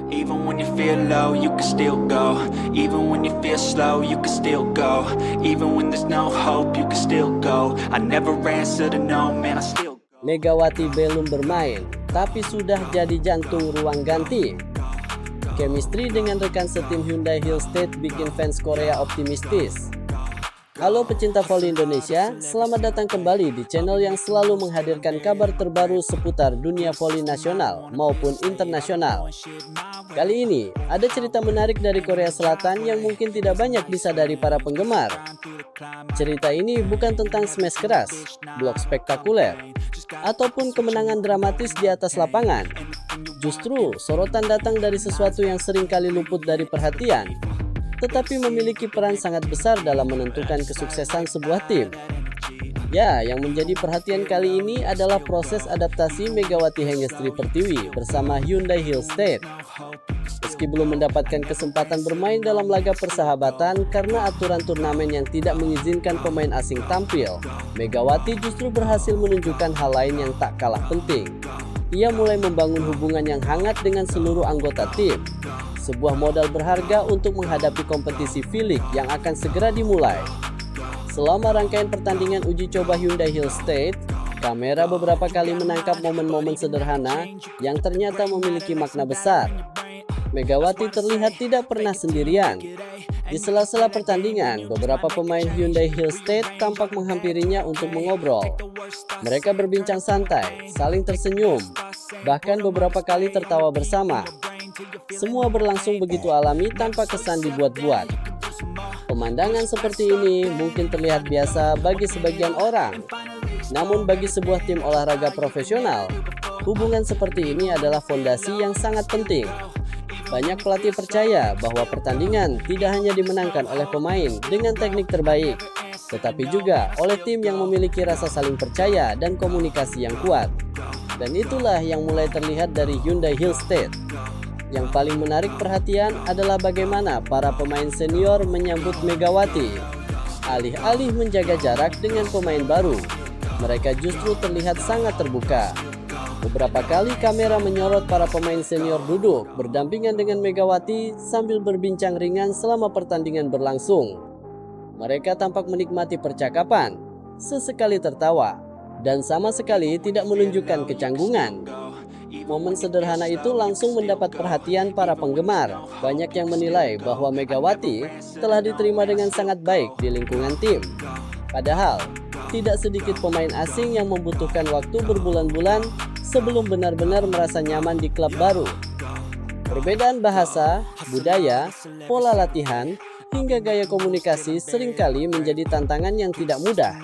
Even when you feel low, you can still go. Even when you feel slow, you can still go. Even when there's no hope, you can still go. I never answer to no, man, I still go. Megawati belum bermain, tapi sudah jadi jantung ruang ganti. Chemistry dengan rekan setim Hyundai Hill State bikin fans Korea optimistis. Halo pecinta voli Indonesia, selamat datang kembali di channel yang selalu menghadirkan kabar terbaru seputar dunia voli nasional maupun internasional. Kali ini, ada cerita menarik dari Korea Selatan yang mungkin tidak banyak disadari para penggemar. Cerita ini bukan tentang smash keras, blok spektakuler, ataupun kemenangan dramatis di atas lapangan. Justru, sorotan datang dari sesuatu yang seringkali luput dari perhatian, tetapi memiliki peran sangat besar dalam menentukan kesuksesan sebuah tim. Ya, yang menjadi perhatian kali ini adalah proses adaptasi Megawati Hengestri Pertiwi bersama Hyundai Hill State. Meski belum mendapatkan kesempatan bermain dalam laga persahabatan karena aturan turnamen yang tidak mengizinkan pemain asing tampil, Megawati justru berhasil menunjukkan hal lain yang tak kalah penting. Ia mulai membangun hubungan yang hangat dengan seluruh anggota tim. Sebuah modal berharga untuk menghadapi kompetisi V-League yang akan segera dimulai. Selama rangkaian pertandingan uji coba Hyundai Hill State, kamera beberapa kali menangkap momen-momen sederhana yang ternyata memiliki makna besar. Megawati terlihat tidak pernah sendirian. Di sela-sela pertandingan, beberapa pemain Hyundai Hill State tampak menghampirinya untuk mengobrol. Mereka berbincang santai, saling tersenyum, bahkan beberapa kali tertawa bersama. Semua berlangsung begitu alami tanpa kesan dibuat-buat. Pemandangan seperti ini mungkin terlihat biasa bagi sebagian orang. Namun bagi sebuah tim olahraga profesional, hubungan seperti ini adalah fondasi yang sangat penting. Banyak pelatih percaya bahwa pertandingan tidak hanya dimenangkan oleh pemain dengan teknik terbaik, tetapi juga oleh tim yang memiliki rasa saling percaya dan komunikasi yang kuat. Dan itulah yang mulai terlihat dari Hyundai Hill State. Yang paling menarik perhatian adalah bagaimana para pemain senior menyambut Megawati. Alih-alih menjaga jarak dengan pemain baru, mereka justru terlihat sangat terbuka. Beberapa kali kamera menyorot para pemain senior duduk berdampingan dengan Megawati sambil berbincang ringan selama pertandingan berlangsung. Mereka tampak menikmati percakapan, sesekali tertawa, dan sama sekali tidak menunjukkan kecanggungan. Momen sederhana itu langsung mendapat perhatian para penggemar. Banyak yang menilai bahwa Megawati telah diterima dengan sangat baik di lingkungan tim. Padahal, tidak sedikit pemain asing yang membutuhkan waktu berbulan-bulan sebelum benar-benar merasa nyaman di klub baru. Perbedaan bahasa, budaya, pola latihan, hingga gaya komunikasi seringkali menjadi tantangan yang tidak mudah.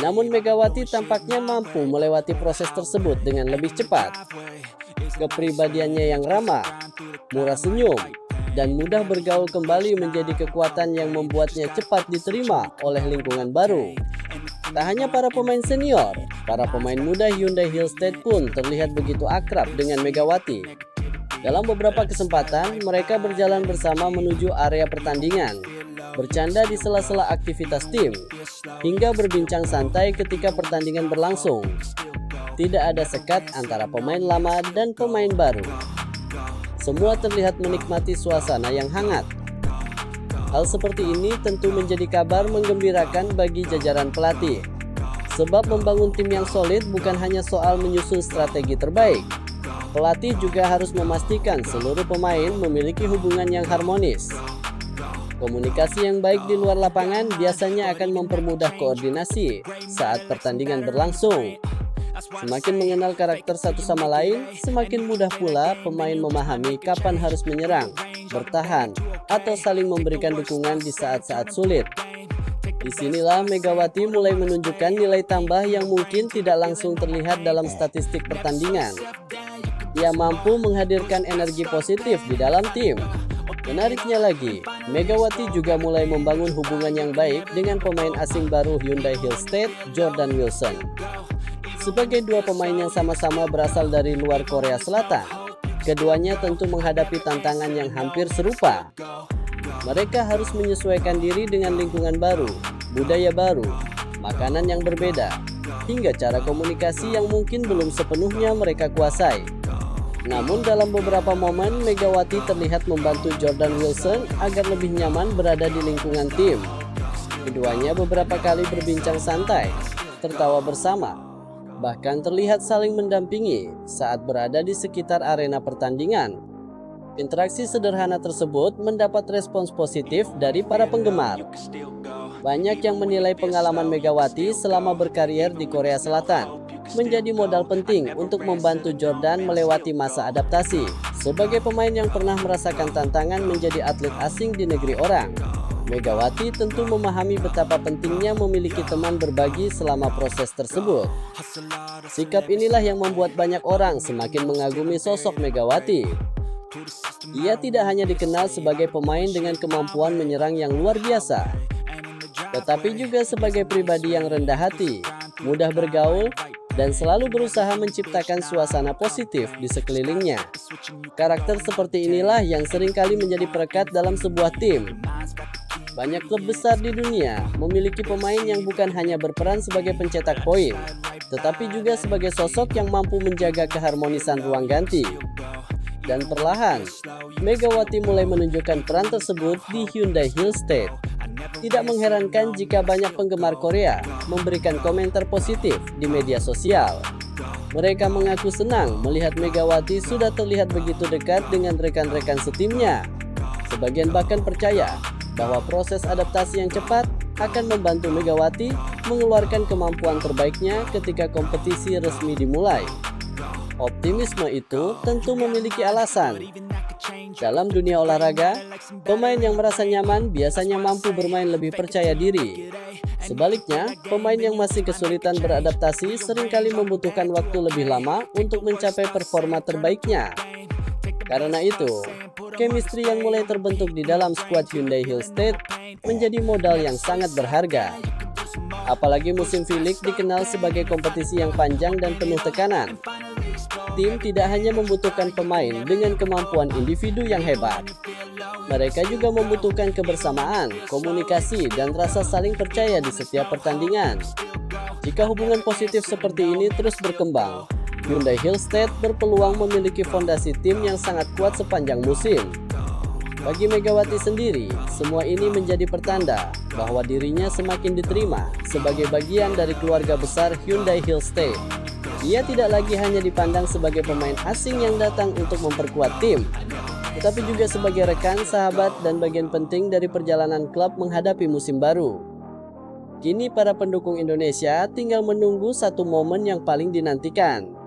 Namun Megawati tampaknya mampu melewati proses tersebut dengan lebih cepat. Kepribadiannya yang ramah, murah senyum, dan mudah bergaul kembali menjadi kekuatan yang membuatnya cepat diterima oleh lingkungan baru. Tak hanya para pemain senior, para pemain muda Hyundai Hill State pun terlihat begitu akrab dengan Megawati. Dalam beberapa kesempatan, mereka berjalan bersama menuju area pertandingan, bercanda di sela-sela aktivitas tim, hingga berbincang santai ketika pertandingan berlangsung. Tidak ada sekat antara pemain lama dan pemain baru. Semua terlihat menikmati suasana yang hangat. Hal seperti ini tentu menjadi kabar menggembirakan bagi jajaran pelatih. Sebab membangun tim yang solid bukan hanya soal menyusun strategi terbaik. Pelatih juga harus memastikan seluruh pemain memiliki hubungan yang harmonis. Komunikasi yang baik di luar lapangan biasanya akan mempermudah koordinasi saat pertandingan berlangsung. Semakin mengenal karakter satu sama lain, semakin mudah pula pemain memahami kapan harus menyerang, bertahan, atau saling memberikan dukungan di saat-saat sulit. Disinilah Megawati mulai menunjukkan nilai tambah yang mungkin tidak langsung terlihat dalam statistik pertandingan. Ia mampu menghadirkan energi positif di dalam tim. Menariknya lagi, Megawati juga mulai membangun hubungan yang baik dengan pemain asing baru Hyundai Hill State, Jordan Wilson. Sebagai dua pemain yang sama-sama berasal dari luar Korea Selatan, keduanya tentu menghadapi tantangan yang hampir serupa. Mereka harus menyesuaikan diri dengan lingkungan baru, budaya baru, makanan yang berbeda, hingga cara komunikasi yang mungkin belum sepenuhnya mereka kuasai. Namun dalam beberapa momen, Megawati terlihat membantu Jordan Wilson agar lebih nyaman berada di lingkungan tim. Keduanya beberapa kali berbincang santai, tertawa bersama, bahkan terlihat saling mendampingi saat berada di sekitar arena pertandingan. Interaksi sederhana tersebut mendapat respons positif dari para penggemar. Banyak yang menilai pengalaman Megawati selama berkarier di Korea Selatan menjadi modal penting untuk membantu Jordan melewati masa adaptasi. Sebagai pemain yang pernah merasakan tantangan menjadi atlet asing di negeri orang, Megawati tentu memahami betapa pentingnya memiliki teman berbagi selama proses tersebut. Sikap inilah yang membuat banyak orang semakin mengagumi sosok Megawati. Ia tidak hanya dikenal sebagai pemain dengan kemampuan menyerang yang luar biasa, tetapi juga sebagai pribadi yang rendah hati, mudah bergaul, dan selalu berusaha menciptakan suasana positif di sekelilingnya. Karakter seperti inilah yang seringkali menjadi perekat dalam sebuah tim. Banyak klub besar di dunia memiliki pemain yang bukan hanya berperan sebagai pencetak poin, tetapi juga sebagai sosok yang mampu menjaga keharmonisan ruang ganti. Dan perlahan, Megawati mulai menunjukkan peran tersebut di Hyundai Hill State. Tidak mengherankan jika banyak penggemar Korea memberikan komentar positif di media sosial. Mereka mengaku senang melihat Megawati sudah terlihat begitu dekat dengan rekan-rekan setimnya. Sebagian bahkan percaya bahwa proses adaptasi yang cepat akan membantu Megawati mengeluarkan kemampuan terbaiknya ketika kompetisi resmi dimulai. Optimisme itu tentu memiliki alasan. Dalam dunia olahraga, pemain yang merasa nyaman biasanya mampu bermain lebih percaya diri. Sebaliknya, pemain yang masih kesulitan beradaptasi seringkali membutuhkan waktu lebih lama untuk mencapai performa terbaiknya. Karena itu, chemistry yang mulai terbentuk di dalam skuad Hyundai Hill State menjadi modal yang sangat berharga. Apalagi musim V-League dikenal sebagai kompetisi yang panjang dan penuh tekanan. Tim tidak hanya membutuhkan pemain dengan kemampuan individu yang hebat. Mereka juga membutuhkan kebersamaan, komunikasi, dan rasa saling percaya di setiap pertandingan. Jika hubungan positif seperti ini terus berkembang, Hyundai Hill State berpeluang memiliki fondasi tim yang sangat kuat sepanjang musim. Bagi Megawati sendiri, semua ini menjadi pertanda bahwa dirinya semakin diterima sebagai bagian dari keluarga besar Hyundai Hill State. Ia tidak lagi hanya dipandang sebagai pemain asing yang datang untuk memperkuat tim, tetapi juga sebagai rekan, sahabat, dan bagian penting dari perjalanan klub menghadapi musim baru. Kini para pendukung Indonesia tinggal menunggu satu momen yang paling dinantikan,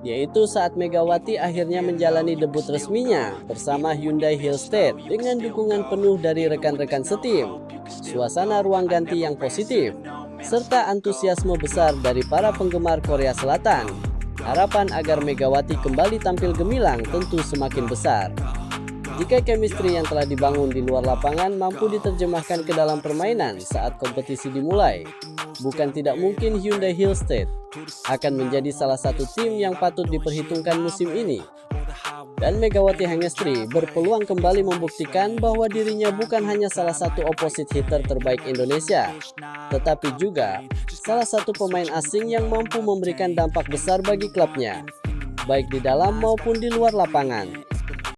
yaitu saat Megawati akhirnya menjalani debut resminya bersama Hyundai Hill State dengan dukungan penuh dari rekan-rekan setim, suasana ruang ganti yang positif, serta antusiasme besar dari para penggemar Korea Selatan. Harapan agar Megawati kembali tampil gemilang tentu semakin besar. Jika chemistry yang telah dibangun di luar lapangan mampu diterjemahkan ke dalam permainan saat kompetisi dimulai, bukan tidak mungkin Hyundai Hill State akan menjadi salah satu tim yang patut diperhitungkan musim ini. Dan Megawati Hangestri berpeluang kembali membuktikan bahwa dirinya bukan hanya salah satu opposite hitter terbaik Indonesia, tetapi juga salah satu pemain asing yang mampu memberikan dampak besar bagi klubnya, baik di dalam maupun di luar lapangan.